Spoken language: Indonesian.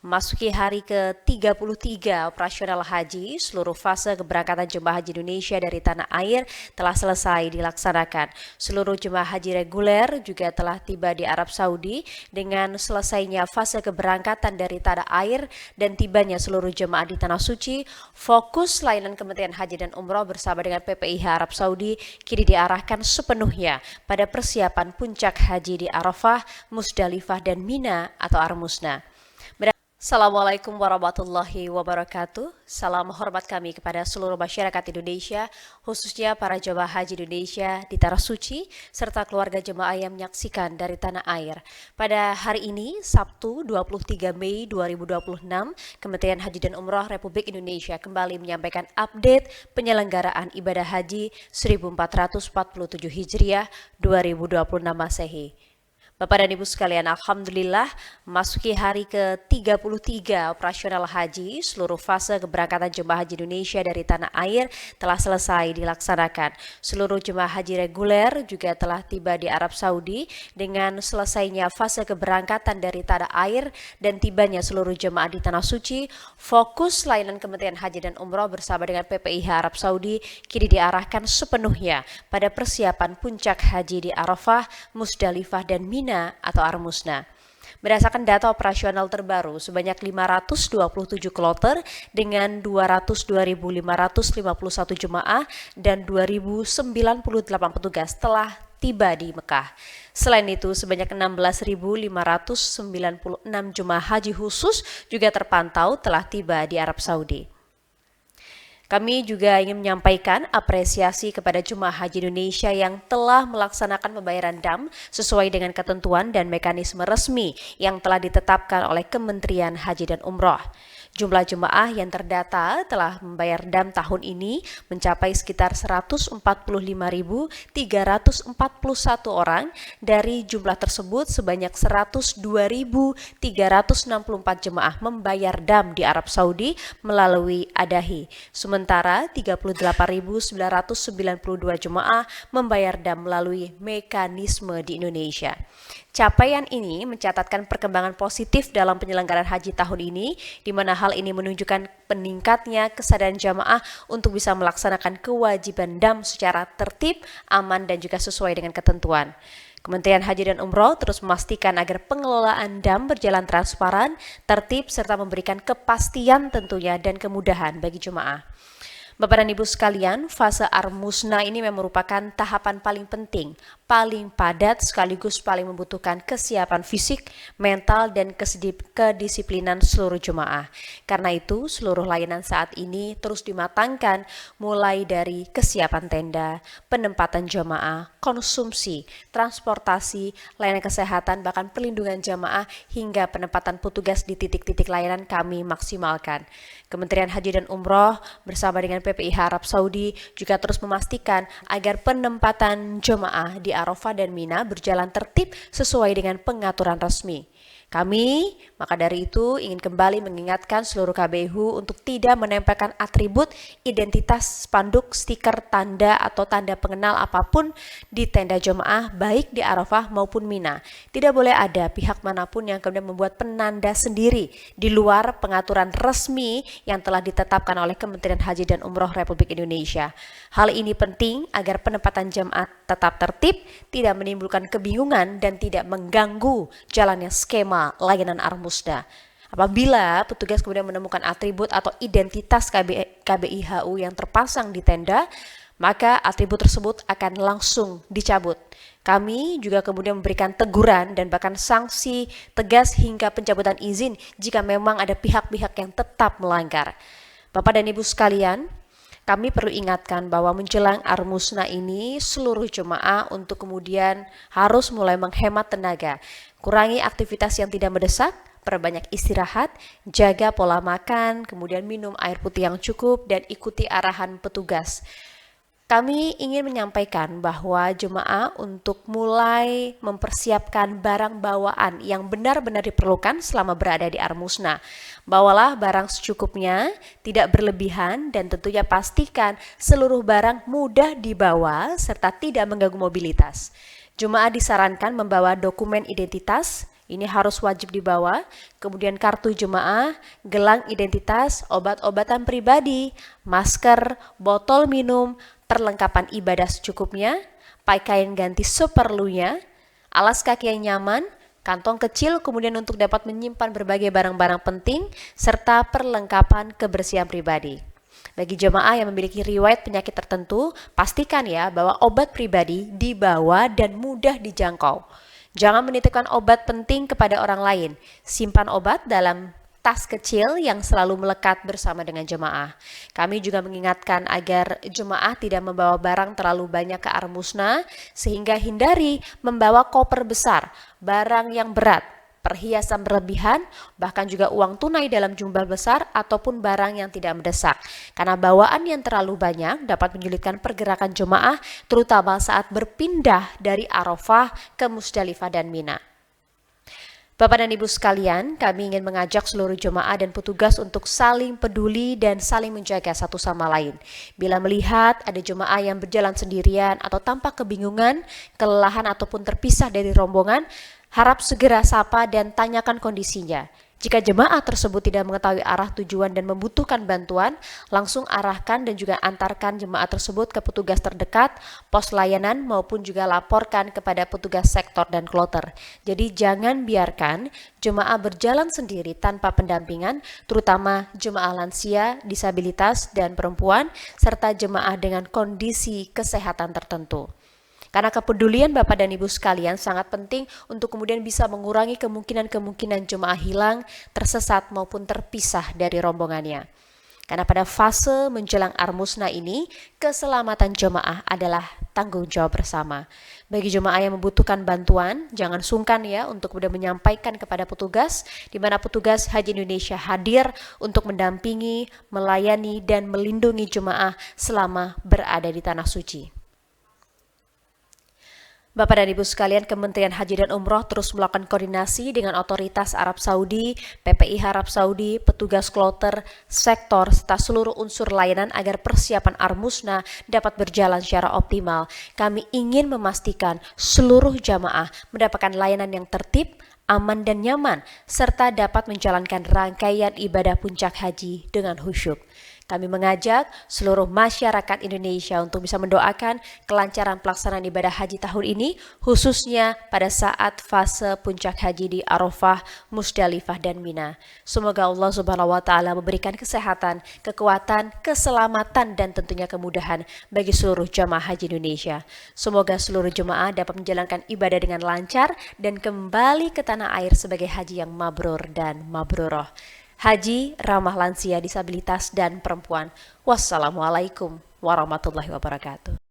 Masuki hari ke-33 operasional haji, seluruh fase keberangkatan jemaah haji Indonesia dari tanah air telah selesai dilaksanakan. Seluruh jemaah haji reguler juga telah tiba di Arab Saudi dengan selesainya fase keberangkatan dari tanah air dan tibanya seluruh jemaah di Tanah Suci. Fokus layanan Kementerian Haji dan Umroh bersama dengan PPIH Arab Saudi kini diarahkan sepenuhnya pada persiapan puncak haji di Arafah, Musdalifah, dan Mina atau Armusna. Assalamualaikum warahmatullahi wabarakatuh. Salam hormat kami kepada seluruh masyarakat Indonesia, khususnya para jemaah haji Indonesia di Tanah Suci, serta keluarga jemaah yang menyaksikan dari tanah air. Pada hari ini, Sabtu 23 Mei 2026, Kementerian Haji dan Umroh Republik Indonesia kembali menyampaikan update penyelenggaraan ibadah haji 1447 Hijriah 2026 Masehi. Bapak dan Ibu sekalian, Alhamdulillah masuki hari ke-33 operasional haji, seluruh fase keberangkatan jemaah haji Indonesia dari tanah air telah selesai dilaksanakan. Seluruh jemaah haji reguler juga telah tiba di Arab Saudi dengan selesainya fase keberangkatan dari tanah air dan tibanya seluruh jemaah di Tanah Suci. Fokus layanan Kementerian Haji dan Umroh bersama dengan PPIH Arab Saudi kini diarahkan sepenuhnya pada persiapan puncak haji di Arafah, Musdalifah, dan Mina atau Armusna. Berdasarkan data operasional terbaru, sebanyak 527 kloter dengan 202.551 jemaah dan 2.098 petugas telah tiba di Mekah. Selain itu, sebanyak 16.596 jemaah haji khusus juga terpantau telah tiba di Arab Saudi. Kami juga ingin menyampaikan apresiasi kepada jemaah haji Indonesia yang telah melaksanakan pembayaran dam sesuai dengan ketentuan dan mekanisme resmi yang telah ditetapkan oleh Kementerian Haji dan Umroh. Jumlah jemaah yang terdata telah membayar dam tahun ini mencapai sekitar 145.341 orang. Dari jumlah tersebut, sebanyak 102.364 jemaah membayar dam di Arab Saudi melalui Adahi. Sementara 38.992 jemaah membayar dam melalui mekanisme di Indonesia. Capaian ini mencatatkan perkembangan positif dalam penyelenggaraan haji tahun ini, di mana hal ini menunjukkan peningkatnya kesadaran jamaah untuk bisa melaksanakan kewajiban dam secara tertib, aman, dan juga sesuai dengan ketentuan. Kementerian Haji dan Umroh terus memastikan agar pengelolaan dam berjalan transparan, tertib, serta memberikan kepastian tentunya dan kemudahan bagi jemaah. Bapak dan Ibu sekalian, fase Armusna ini merupakan tahapan paling penting, paling padat sekaligus paling membutuhkan kesiapan fisik, mental, dan kedisiplinan seluruh jemaah. Karena itu, seluruh layanan saat ini terus dimatangkan mulai dari kesiapan tenda, penempatan jemaah, konsumsi, transportasi, layanan kesehatan, bahkan perlindungan jemaah hingga penempatan petugas di titik-titik layanan kami maksimalkan. Kementerian Haji dan Umroh bersama dengan PPIH Arab Saudi juga terus memastikan agar penempatan jemaah di Arafah dan Mina berjalan tertib sesuai dengan pengaturan resmi. Kami, maka dari itu, ingin kembali mengingatkan seluruh KBHU untuk tidak menempelkan atribut, identitas, spanduk, stiker, tanda, atau tanda pengenal apapun di tenda jemaah, baik di Arafah maupun Mina. Tidak boleh ada pihak manapun yang kemudian membuat penanda sendiri di luar pengaturan resmi yang telah ditetapkan oleh Kementerian Haji dan Umroh Republik Indonesia. Hal ini penting agar penempatan jemaah tetap tertib, tidak menimbulkan kebingungan, dan tidak mengganggu jalannya skema layanan Armusna. Apabila petugas kemudian menemukan atribut atau identitas KBIHU yang terpasang di tenda, maka atribut tersebut akan langsung dicabut. Kami juga kemudian memberikan teguran dan bahkan sanksi tegas hingga pencabutan izin jika memang ada pihak-pihak yang tetap melanggar. Bapak dan Ibu sekalian, kami perlu ingatkan bahwa menjelang Armusna ini seluruh jemaah untuk kemudian harus mulai menghemat tenaga, kurangi aktivitas yang tidak mendesak, perbanyak istirahat, jaga pola makan, kemudian minum air putih yang cukup, dan ikuti arahan petugas. Kami ingin menyampaikan bahwa jemaah untuk mulai mempersiapkan barang bawaan yang benar-benar diperlukan selama berada di Armusna. Bawalah barang secukupnya, tidak berlebihan, dan tentunya pastikan seluruh barang mudah dibawa serta tidak mengganggu mobilitas. Jemaah disarankan membawa dokumen identitas, Ini harus wajib dibawa, kemudian kartu jemaah, gelang identitas, obat-obatan pribadi, masker, botol minum, perlengkapan ibadah secukupnya, pakaian ganti seperlunya, alas kaki yang nyaman, kantong kecil kemudian untuk dapat menyimpan berbagai barang-barang penting, serta perlengkapan kebersihan pribadi. Bagi jemaah yang memiliki riwayat penyakit tertentu, pastikan ya bahwa obat pribadi dibawa dan mudah dijangkau. Jangan menitipkan obat penting kepada orang lain. Simpan obat dalam tas kecil yang selalu melekat bersama dengan jemaah. Kami juga mengingatkan agar jemaah tidak membawa barang terlalu banyak ke Armusna, sehingga hindari membawa koper besar, barang yang berat, perhiasan berlebihan, bahkan juga uang tunai dalam jumlah besar ataupun barang yang tidak mendesak. Karena bawaan yang terlalu banyak dapat menyulitkan pergerakan jemaah, terutama saat berpindah dari Arafah ke Musdalifah dan Mina. Bapak dan Ibu sekalian, kami ingin mengajak seluruh jemaah dan petugas untuk saling peduli dan saling menjaga satu sama lain. Bila melihat ada jemaah yang berjalan sendirian atau tampak kebingungan, kelelahan ataupun terpisah dari rombongan, harap segera sapa dan tanyakan kondisinya. Jika jemaah tersebut tidak mengetahui arah tujuan dan membutuhkan bantuan, langsung arahkan dan juga antarkan jemaah tersebut ke petugas terdekat, pos layanan maupun juga laporkan kepada petugas sektor dan kloter. Jadi jangan biarkan jemaah berjalan sendiri tanpa pendampingan, terutama jemaah lansia, disabilitas, dan perempuan, serta jemaah dengan kondisi kesehatan tertentu. Karena kepedulian Bapak dan Ibu sekalian sangat penting untuk kemudian bisa mengurangi kemungkinan-kemungkinan jemaah hilang, tersesat maupun terpisah dari rombongannya. Karena pada fase menjelang Armusna ini, keselamatan jemaah adalah tanggung jawab bersama. Bagi jemaah yang membutuhkan bantuan, jangan sungkan ya untuk kemudian menyampaikan kepada petugas, di mana petugas Haji Indonesia hadir untuk mendampingi, melayani, dan melindungi jemaah selama berada di Tanah Suci. Bapak dan Ibu sekalian, Kementerian Haji dan Umroh terus melakukan koordinasi dengan otoritas Arab Saudi, PPIH Arab Saudi, petugas kloter, sektor, serta seluruh unsur layanan agar persiapan Armusna dapat berjalan secara optimal. Kami ingin memastikan seluruh jamaah mendapatkan layanan yang tertib, aman dan nyaman, serta dapat menjalankan rangkaian ibadah puncak haji dengan khusyuk. Kami mengajak seluruh masyarakat Indonesia untuk bisa mendoakan kelancaran pelaksanaan ibadah haji tahun ini, khususnya pada saat fase puncak haji di Arafah, Musdalifah, dan Mina. Semoga Allah Subhanahu wa Ta'ala memberikan kesehatan, kekuatan, keselamatan, dan tentunya kemudahan bagi seluruh jamaah haji Indonesia. Semoga seluruh jemaah dapat menjalankan ibadah dengan lancar dan kembali ke tanah air sebagai haji yang mabrur dan mabruroh. Haji ramah lansia, disabilitas, dan perempuan. Wassalamualaikum warahmatullahi wabarakatuh.